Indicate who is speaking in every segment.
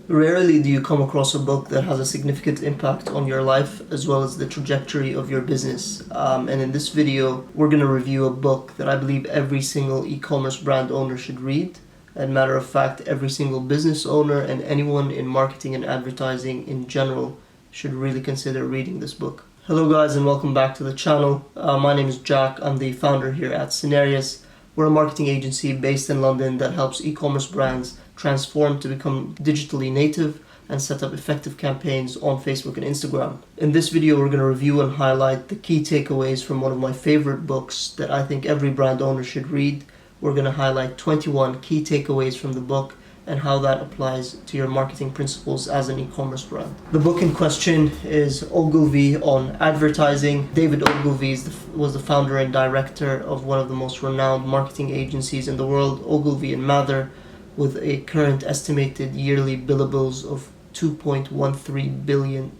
Speaker 1: Rarely do you come across a book that has a significant impact on your life as well as the trajectory of your business. And in this video, we're going to review a book that I believe every single e-commerce brand owner should read. And matter of fact, every single business owner and anyone in marketing and advertising in general should really consider reading this book. Hello guys, and welcome back to the channel. My name is Jack. I'm the founder here at Scenarios. We're a marketing agency based in London that helps e-commerce brands transform to become digitally native and set up effective campaigns on Facebook and Instagram. In this video, we're going to review and highlight the key takeaways from one of my favorite books that I think every brand owner should read. We're going to highlight 21 key takeaways from the book and how that applies to your marketing principles as an e-commerce brand. The book in question is Ogilvy on Advertising. David Ogilvy was the founder and director of one of the most renowned marketing agencies in the world, Ogilvy and Mather, with a current estimated yearly billables of $2.13 billion.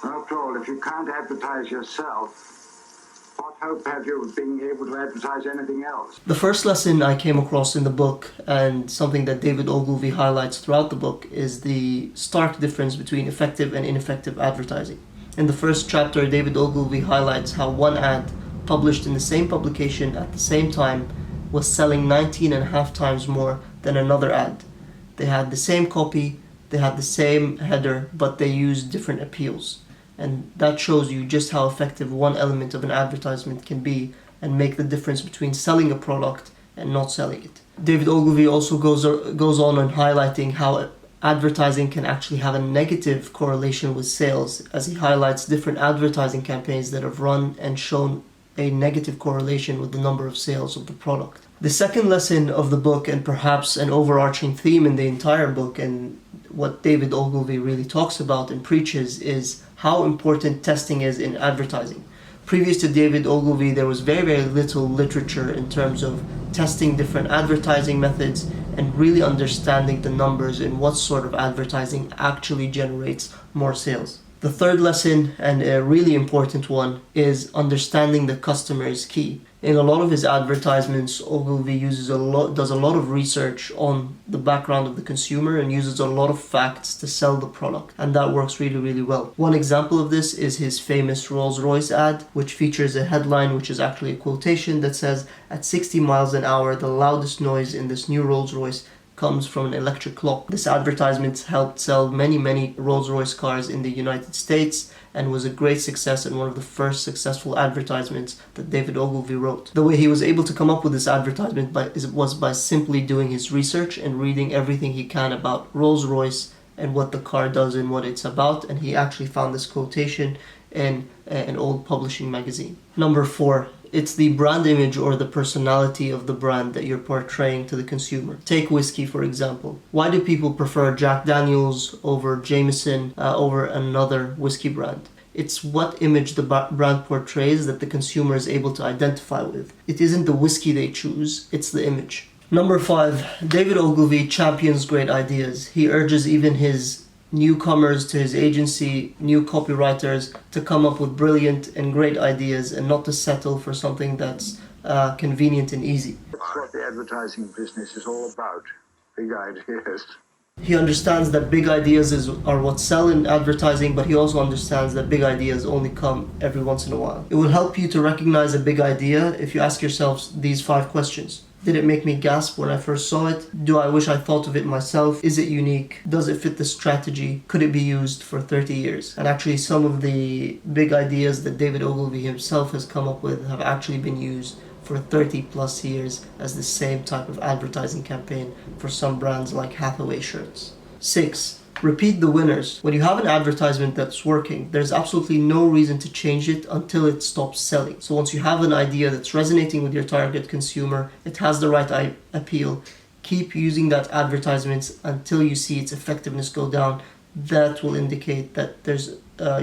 Speaker 2: After all, if you can't advertise yourself, what hope have you of being able to advertise anything else?
Speaker 1: The first lesson I came across in the book, and something that David Ogilvy highlights throughout the book, is the stark difference between effective and ineffective advertising. In the first chapter, David Ogilvy highlights how one ad published in the same publication at the same time was selling 19.5 times more than another ad. They had the same copy, they had the same header, but they used different appeals. And that shows you just how effective one element of an advertisement can be and make the difference between selling a product and not selling it. David Ogilvy also goes on and highlighting how advertising can actually have a negative correlation with sales, as he highlights different advertising campaigns that have run and shown a negative correlation with the number of sales of the product. The second lesson of the book, and perhaps an overarching theme in the entire book, and what David Ogilvy really talks about and preaches, is how important testing is in advertising. Previous to David Ogilvy, there was very little literature in terms of testing different advertising methods and really understanding the numbers and what sort of advertising actually generates more sales. The third lesson, and a really important one, is understanding the customer is key. In a lot of his advertisements, Ogilvy does a lot of research on the background of the consumer and uses a lot of facts to sell the product, and that works really well. One example of this is his famous Rolls-Royce ad, which features a headline which is actually a quotation that says, "At 60 miles an hour, the loudest noise in this new Rolls-Royce comes from an electric clock." This advertisement helped sell many Rolls-Royce cars in the United States and was a great success and one of the first successful advertisements that David Ogilvy wrote. The way he was able to come up with this advertisement was by simply doing his research and reading everything he can about Rolls-Royce and what the car does and what it's about, and he actually found this quotation in an old publishing magazine. Number 4. It's the brand image or the personality of the brand that you're portraying to the consumer. Take whiskey, for example. Why do people prefer Jack Daniels over Jameson over another whiskey brand? It's what image the brand portrays that the consumer is able to identify with. It isn't the whiskey they choose, it's the image. Number 5, David Ogilvy champions great ideas. He urges even his newcomers to his agency, new copywriters, to come up with brilliant and great ideas and not to settle for something that's convenient and easy.
Speaker 2: That's what the advertising business is all about, big ideas.
Speaker 1: He understands that big ideas are what sell in advertising, but he also understands that big ideas only come every once in a while. It will help you to recognize a big idea if you ask yourselves these 5 questions. Did it make me gasp when I first saw it? Do I wish I thought of it myself? Is it unique? Does it fit the strategy? Could it be used for 30 years? And actually some of the big ideas that David Ogilvy himself has come up with have actually been used for 30 plus years as the same type of advertising campaign for some brands like Hathaway shirts. 6. Repeat the winners. When you have an advertisement that's working, there's absolutely no reason to change it until it stops selling. So once you have an idea that's resonating with your target consumer, it has the right appeal, keep using that advertisement until you see its effectiveness go down. That will indicate that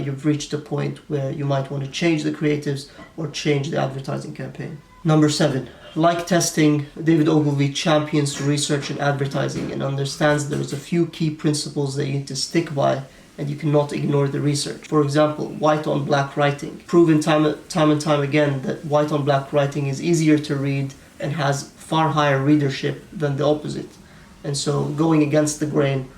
Speaker 1: you've reached a point where you might want to change the creatives or change the advertising campaign. Number 7. Like testing, David Ogilvy champions research in advertising and understands there's a few key principles that you need to stick by and you cannot ignore the research. For example, white on black writing. Proven time and time again that white on black writing is easier to read and has far higher readership than the opposite. And so going against the grain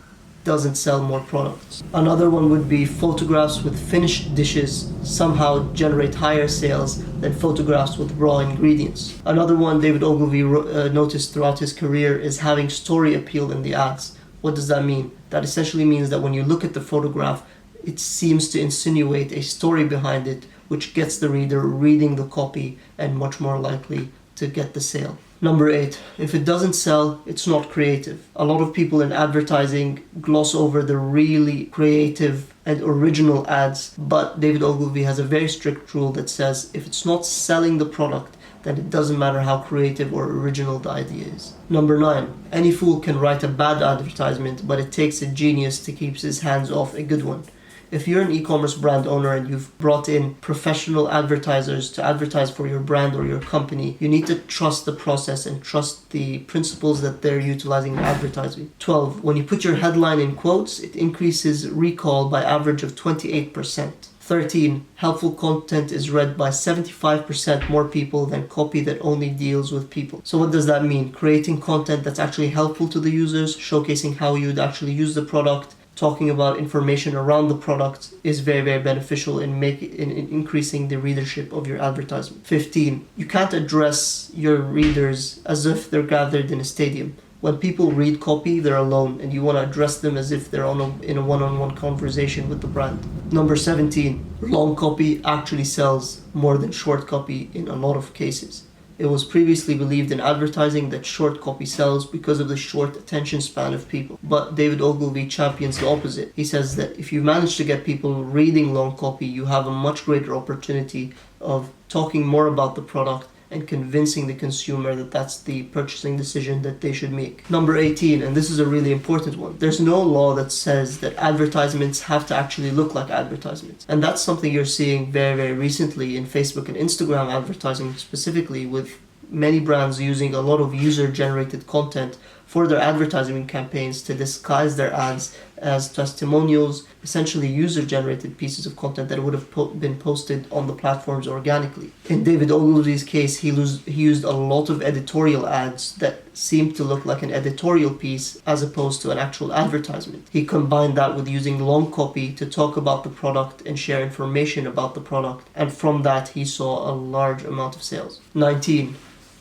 Speaker 1: doesn't sell more products. Another one would be photographs with finished dishes somehow generate higher sales than photographs with raw ingredients. Another one David Ogilvy noticed throughout his career is having story appeal in the ads. What does that mean? That essentially means that when you look at the photograph, it seems to insinuate a story behind it, which gets the reader reading the copy and much more likely to get the sale. Number 8, if it doesn't sell, it's not creative. A lot of people in advertising gloss over the really creative and original ads, but David Ogilvy has a very strict rule that says if it's not selling the product, then it doesn't matter how creative or original the idea is. Number 9, any fool can write a bad advertisement, but it takes a genius to keep his hands off a good one. If you're an e-commerce brand owner and you've brought in professional advertisers to advertise for your brand or your company, you need to trust the process and trust the principles that they're utilizing in advertising. 12, when you put your headline in quotes, it increases recall by average of 28%. 13, helpful content is read by 75% more people than copy that only deals with people. So what does that mean? Creating content that's actually helpful to the users, showcasing how you'd actually use the product, talking about information around the product is very, very beneficial in increasing the readership of your advertisement. 15, you can't address your readers as if they're gathered in a stadium. When people read copy, they're alone, and you want to address them as if they're in a one-on-one conversation with the brand. Number 17, long copy actually sells more than short copy in a lot of cases. It was previously believed in advertising that short copy sells because of the short attention span of people. But David Ogilvy champions the opposite. He says that if you manage to get people reading long copy, you have a much greater opportunity of talking more about the product and convincing the consumer that that's the purchasing decision that they should make. Number 18, and this is a really important one. There's no law that says that advertisements have to actually look like advertisements. And that's something you're seeing very, very recently in Facebook and Instagram advertising specifically, with many brands using a lot of user-generated content for their advertising campaigns to disguise their ads as testimonials, essentially user-generated pieces of content that would have been posted on the platforms organically. In David Ogilvy's case, he used a lot of editorial ads that seemed to look like an editorial piece as opposed to an actual advertisement. He combined that with using long copy to talk about the product and share information about the product, and from that he saw a large amount of sales. 19.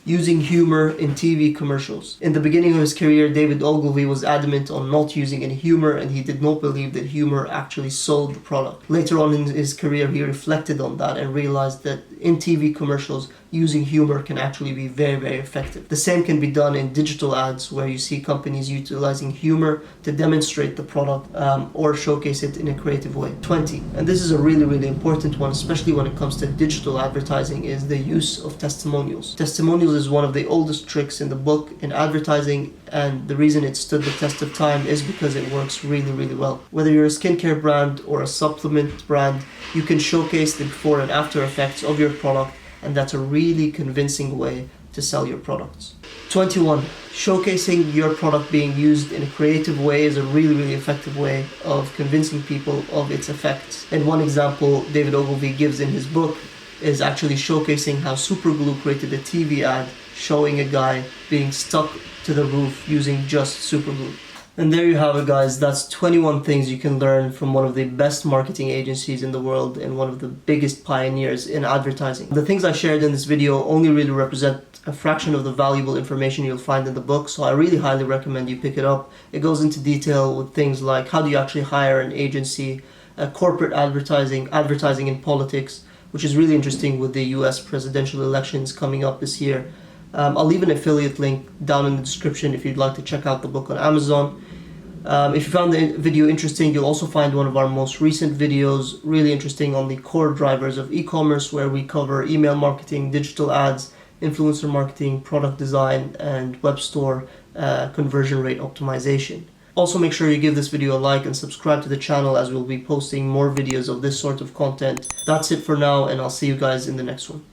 Speaker 1: Using humor in TV commercials. In the beginning of his career, David Ogilvy was adamant on not using any humor, and he did not believe that humor actually sold the product. Later on in his career, he reflected on that and realized that in TV commercials, using humor can actually be very, very effective. The same can be done in digital ads, where you see companies utilizing humor to demonstrate the product or showcase it in a creative way. 20, and this is a really, really important one, especially when it comes to digital advertising, is the use of testimonials. Testimonials is one of the oldest tricks in the book in advertising, and the reason it stood the test of time is because it works really, really well. Whether you're a skincare brand or a supplement brand, you can showcase the before and after effects of your product, and that's a really convincing way to sell your products. 21. Showcasing your product being used in a creative way is a really, really effective way of convincing people of its effects. And one example David Ogilvy gives in his book is actually showcasing how Superglue created a TV ad showing a guy being stuck to the roof using just Superglue. And there you have it, guys. That's 21 things you can learn from one of the best marketing agencies in the world and one of the biggest pioneers in advertising. The things I shared in this video only really represent a fraction of the valuable information you'll find in the book, so I really highly recommend you pick it up. It goes into detail with things like how do you actually hire an agency, corporate advertising, advertising in politics, which is really interesting with the US presidential elections coming up this year. I'll leave an affiliate link down in the description if you'd like to check out the book on Amazon. If you found the video interesting, you'll also find one of our most recent videos really interesting on the core drivers of e-commerce, where we cover email marketing, digital ads, influencer marketing, product design, and web store conversion rate optimization. Also, make sure you give this video a like and subscribe to the channel, as we'll be posting more videos of this sort of content. That's it for now, and I'll see you guys in the next one.